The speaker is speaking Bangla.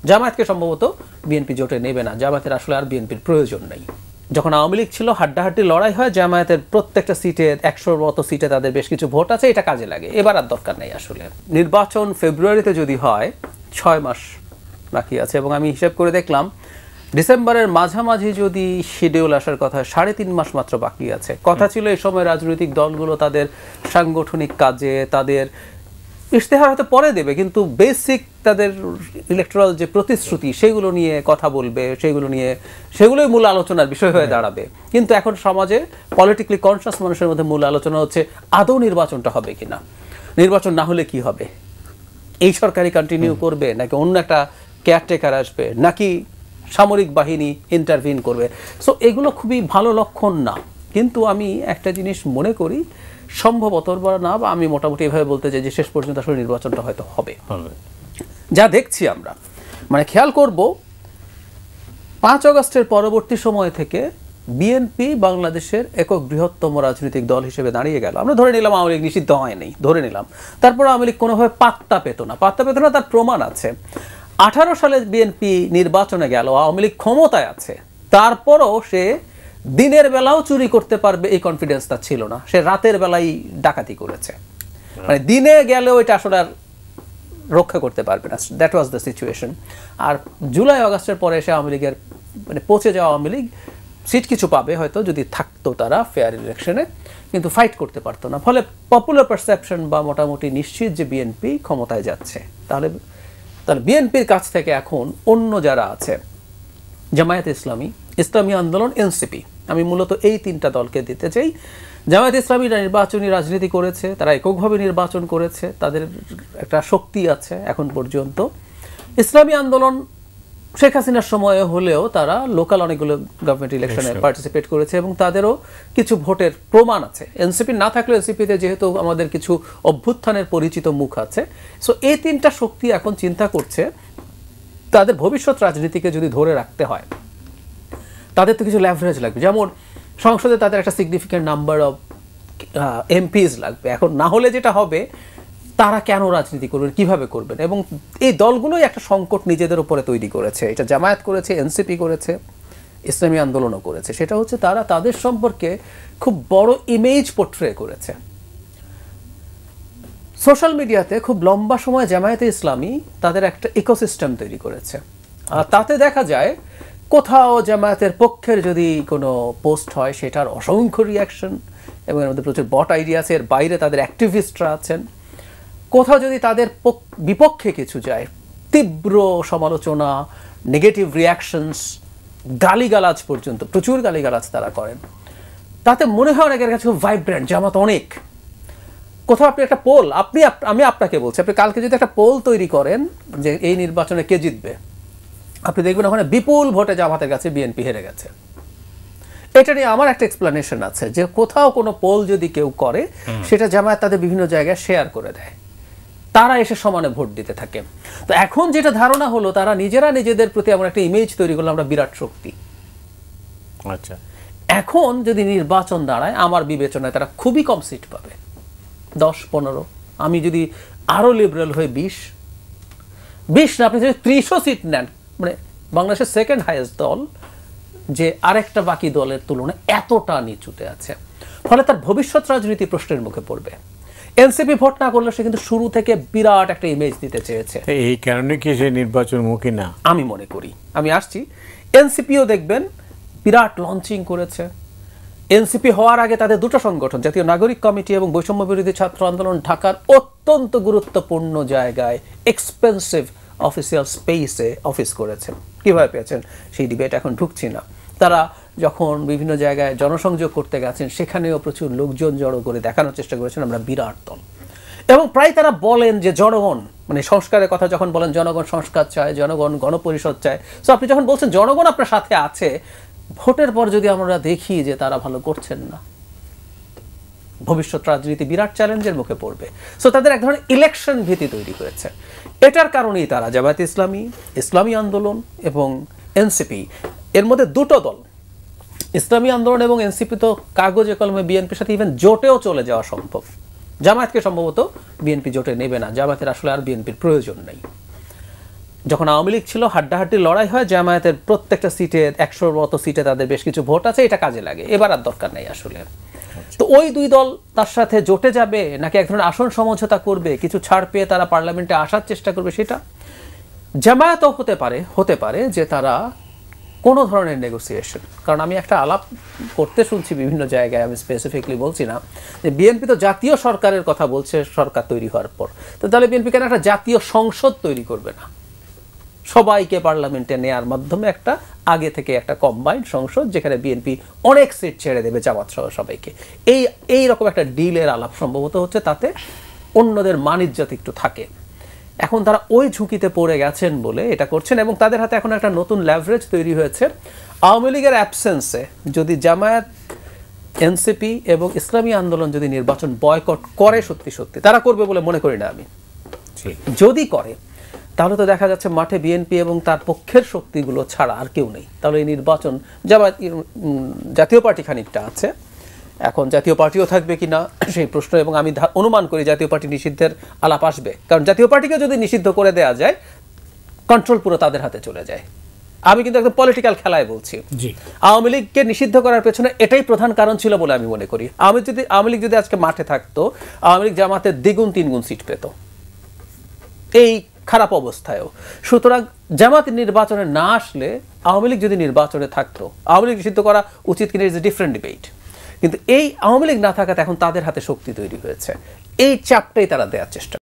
জামায়াতকে সম্ভবত বিএনপি জোটে নেবে না, জামায়াতের আসলে আর বিএনপির প্রয়োজন নেই। যখন আওয়ামী লীগ ছিল হাড্ডাহাড্ডি লড়াই হয়, জামায়াতের প্রত্যেকটা সিটে 100-র মতো সিটে তাদের বেশ কিছু ভোট আছে, এটা কাজে লাগে। এবার আর দরকার নেই আসলে। নির্বাচন ফেব্রুয়ারিতে যদি হয়, 6 মাস বাকি আছে, এবং আমি হিসাব করে দেখলাম ডিসেম্বরের মাঝামাঝি যদি শিডিউল আসার কথা, 3.5 মাস মাত্র বাকি আছে। কথা ছিল এই সময় রাজনৈতিক দলগুলো তাদের সাংগঠনিক কাজে, তাদের ইশতেহার হয়তো পরে দেবে, কিন্তু বেসিক তাদের ইলেকট্রাল যে প্রতিশ্রুতি সেগুলো নিয়ে কথা বলবে, সেগুলোই মূল আলোচনার বিষয় হয়ে দাঁড়াবে। কিন্তু এখন সমাজে পলিটিক্যালি কনসাস মানুষের মধ্যে মূল আলোচনা হচ্ছে আদৌ নির্বাচনটা হবে কিনা, নির্বাচন না হলে কি হবে, এই সরকারই কন্টিনিউ করবে নাকি অন্য একটা কেয়ারটেকার আসবে, নাকি সামরিক বাহিনী ইন্টারভিন করবে। সো এগুলো খুবই ভালো লক্ষণ না। কিন্তু আমি একটা জিনিস মনে করি, সম্ভবত না, বা আমি মোটামুটি এভাবে বলতে চাই যে শেষ পর্যন্ত আসলে নির্বাচনটা হয়তো হবে। যা দেখছি আমরা, মানে খেয়াল করব 5 আগস্টের পরবর্তী সময় থেকে বিএনপি বাংলাদেশের একক বৃহত্তম রাজনৈতিক দল হিসেবে দাঁড়িয়ে গেল। আমরা ধরে নিলাম আওয়ামী লীগ নিষিদ্ধ হয়নি, ধরে নিলাম, তারপর আওয়ামী লীগ কোনোভাবে পাত্তা পেত না, তার প্রমাণ আছে। 18 সালে বিএনপি নির্বাচনে গেল, আওয়ামী লীগ ক্ষমতায় আছে, তারপরও সে দিনের বেলাও চুরি করতে পারবে এই কনফিডেন্স তার ছিল না। সে রাতের বেলায় ডাকাতি করেছে, মানে দিনে গেলেও এটা আসলে আর রক্ষা করতে পারবে না। That was the situation. আর জুলাই আগস্টের পরে এসে আওয়ামী লীগের মানে পচে যাওয়া আওয়ামী লীগ সিট কিছু পাবে হয়তো যদি থাকতো তারা ফেয়ার ইলেকশনে, কিন্তু ফাইট করতে পারতো না। ফলে পপুলার পারসেপশন বা মোটামুটি নিশ্চিত যে বিএনপি ক্ষমতায় যাচ্ছে। তাহলে বিএনপির কাছ থেকে এখন অন্য যারা আছে, জামায়াত ইসলামী, ইসলামী আন্দোলন, এনসিপি, আমি মূলত এই 3টা দলকে দিতে চাই। জামায়াত ইসলামী নির্বাচনী রাজনীতি করেছে, তারা এককভাবে নির্বাচন করেছে, তাদের একটা শক্তি আছে এখন পর্যন্ত। ইসলামী আন্দোলন শেখ হাসিনার সময়ে হলেও তারা লোকাল অনেকগুলো গভর্নমেন্ট ইলেকশনে পার্টিসিপেট করেছে এবং তাদেরও কিছু ভোটের প্রমাণ আছে। এনসিপি না থাকলে এনসিপিতে যেহেতু আমাদের কিছু অভ্যুত্থানের পরিচিত মুখ আছে, সো এই 3টা শক্তি এখন চিন্তা করছে তাদের ভবিষ্যৎ রাজনীতিকে যদি ধরে রাখতে হয় তাদের তো কিছু লেভারেজ লাগবে। যেমন সংসদে তাদের একটা সিগনিফিক্যান্ট নাম্বার অফ এমপিস লাগবে। এখন না হলে যেটা হবে, তারা কেন রাজনীতি করবেন, কিভাবে করবেন? এবং এই দলগুলোই একটা সংকট নিজেদের উপরে তৈরি করেছে। এটা জামায়াত করেছে, এনসিপি করেছে, ইসলামী আন্দোলনও করেছে। সেটা হচ্ছে তারা তাদের সম্পর্কে খুব বড় ইমেজ পোর্ট্রে করেছে। সোশ্যাল মিডিয়াতে খুব লম্বা সময় জামায়াতে ইসলামী তাদের একটা ইকোসিস্টেম তৈরি করেছে। আর তাতে দেখা যায় কোথাও জামায়াতের পক্ষের যদি কোনো পোস্ট হয় সেটার অসংখ্য রিয়াকশন, এবং এর মধ্যে প্রচুর বট আইডিয়া আছে, এর বাইরে তাদের অ্যাক্টিভিস্টরা আছেন। কোথাও যদি তাদের বিপক্ষে কিছু যায়, তীব্র সমালোচনা, নেগেটিভ রিয়াকশনস, গালিগালাজ পর্যন্ত, প্রচুর গালিগালাজ তারা করেন। তাতে মনে হয় অনেকের কাছে খুব ভাইব্রেন্ট, জামাত অনেক। কোথাও আপনি একটা পোল, আমি আপনাকে বলছি, আপনি কালকে যদি একটা পোল তৈরি করেন যে এই নির্বাচনে কে জিতবে, আপনি দেখবেন ওখানে বিপুল ভোটে জামাতের কাছে বিএনপি হেরে গেছে। এটা নিয়ে আমার একটা এক্সপ্লেনেশন আছে, যে কোথাও কোনো পোল যদি কেউ করে সেটা জামায়াত তাদের বিভিন্ন জায়গায় শেয়ার করে দেয়, তারা এসে সমানে ভোট দিতে থাকে। তো এখন যেটা ধারণা হলো, তারা নিজেরা নিজেদের প্রতি এমন একটা ইমেজ তৈরি করলো, আমরা বিরাট শক্তি। আচ্ছা, এখন যদি নির্বাচন দাঁড়ায়, আমার বিবেচনায় তারা খুবই কম সিট পাবে, 10-15। আমি যদি আরো লিবারেল হয়ে 20 না, আপনি যদি 30ও সিট নেন, মানে বাংলাদেশের সেকেন্ড হাইয়েস্ট দল যে আরেকটা বাকি দলের তুলনায় এতটা নিচুতে আছে, ফলে তার ভবিষ্যৎ রাজনীতি প্রশ্নের মুখে পড়বে। এনসিপি ভোট না করলে সে কিন্তু শুরু থেকে বিরাট একটা ইমেজ দিতে চেয়েছে। এই কারণে কি সে নির্বাচনমুখী না আমি মনে করি। আমি আসছি, এনসিপিও দেখবেন বিরাট লঞ্চিং করেছে। এনসিপি হওয়ার আগে তাদের দুটো সংগঠন, জাতীয় নাগরিক কমিটি এবং বৈষম্য বিরোধী ছাত্র আন্দোলন, ঢাকার অত্যন্ত গুরুত্বপূর্ণ জায়গায় এক্সপেন্সিভ অফিসিয়াল স্পেসে অফিস করেছেন। কীভাবে পেয়েছেন সেই ডিবেট এখন ঢুকছি না। তারা যখন বিভিন্ন জায়গায় জনসংযোগ করতে গেছেন, সেখানেও প্রচুর লোকজন জড়ো করে দেখানোর চেষ্টা করেছেন আমরা বিরাট দল। এবং প্রায় তারা বলেন যে জনগণ, মানে সংস্কারের কথা যখন বলেন, জনগণ সংস্কার চায়, জনগণ গণপরিষদ চায়। সো আপনি যখন বলছেন জনগণ আপনার সাথে আছে, ভোটের পর যদি আমরা দেখি যে তারা ভালো করছেন না, ভবিষ্যৎ রাজনীতি বিরাট চ্যালেঞ্জের মুখে পড়বে। সো তাদের এক ধরনের ইলেকশন ভীতি তৈরি হয়েছে। এটার কারণেই তারা জামায়াত ইসলামী, ইসলামী আন্দোলন এবং এনসিপি, এর মধ্যে দুটো দল, ইসলামী আন্দোলন এবং এনসিপি তো কাগজে কলমে বিএনপির সাথে ইভেন জোটেও চলে যাওয়া সম্ভব। জামায়াতকে সম্ভবত বিএনপি জোটে নেবে না, জামায়াতের আসলে আর বিএনপির প্রয়োজন নেই। যখন আওয়ামী লীগ ছিল হাড্ডাহাড্ডি লড়াই হয়, জামায়াতের প্রত্যেকটা সিটে 100-র মতো সিটে তাদের বেশ কিছু ভোট আছে, এটা কাজে লাগে। এবার আর দরকার নেই আসলে। তো ওই দুই দল তার সাথে জোটে যাবে নাকি এক ধরনের আসন সমঝোতা করবে, কিছু ছাড় পেয়ে তারা পার্লামেন্টে আসার চেষ্টা করবে, সেটা জামায়াতও হতে পারে যে তারা কোনো ধরনের নেগোসিয়েশন। কারণ আমি একটা আলাপ করতে শুনছি বিভিন্ন জায়গায়, আমি স্পেসিফিকলি বলছি না, যে বিএনপি তো জাতীয় সরকারের কথা বলছে সরকার তৈরি হওয়ার পর, তো তাহলে বিএনপি কেন একটা জাতীয় সংসদ তৈরি করবে না, সবাইকে পার্লামেন্টে নেয়ার মাধ্যমে একটা আগে থেকে একটা কম্বাইন্ড সংসদ যেখানে বিএনপি অনেক সিট ছেড়ে দেবে জামাত সহ সবাইকে। এই রকম একটা ডিলের আলাপ সম্ভবত হচ্ছে, তাতে অন্যদের মানিজ্জাত একটু থাকে। এখন তারা ওই ঝুঁকিতে পড়ে গেছেন বলে এটা করছেন, এবং তাদের হাতে এখন একটা নতুন লেভারেজ তৈরি হয়েছে। আওয়ামী লীগের অ্যাবসেন্সে যদি জামায়াত, এনসিপি এবং ইসলামী আন্দোলন যদি নির্বাচন বয়কট করে, সত্যি তারা করবে বলে মনে করি না আমি, যদি করে তাহলে তো দেখা যাচ্ছে মাঠে বিএনপি এবং তার পক্ষের শক্তিগুলো ছাড়া আর কেউ নেই। তাহলে এই নির্বাচন জাতীয় পার্টি খানিকটা আছে, এখন জাতীয় পার্টিও থাকবে কিনা সেই প্রশ্ন, এবং আমি অনুমান করি জাতীয় পার্টি নিষিদ্ধের আলাপ আসবে, কারণ জাতীয় পার্টিকে যদি নিষিদ্ধ করে দেওয়া যায় কন্ট্রোল পুরো তাদের হাতে চলে যায়। আমি কিন্তু একদম পলিটিক্যাল খেলায় বলছি। আওয়ামী লীগকে নিষিদ্ধ করার পেছনে এটাই প্রধান কারণ ছিল বলে আমি মনে করি। আওয়ামী লীগ যদি আজকে মাঠে থাকতো, আওয়ামী লীগ জামাতের দ্বিগুণ তিনগুণ সিট পেত এই খারাপ অবস্থায়ও। সুতরাং জামাত নির্বাচনে না আসলে আওয়ামী লীগ যদি নির্বাচনে থাকতো, আওয়ামী লীগ নিষিদ্ধ করা উচিত কিনা ইজ এ ডিফারেন্ট ডিবেট, কিন্তু এই আওয়ামী লীগ না থাকাতে এখন তাদের হাতে শক্তি তৈরি হয়েছে, এই চাপটাই তারা দেওয়ার চেষ্টা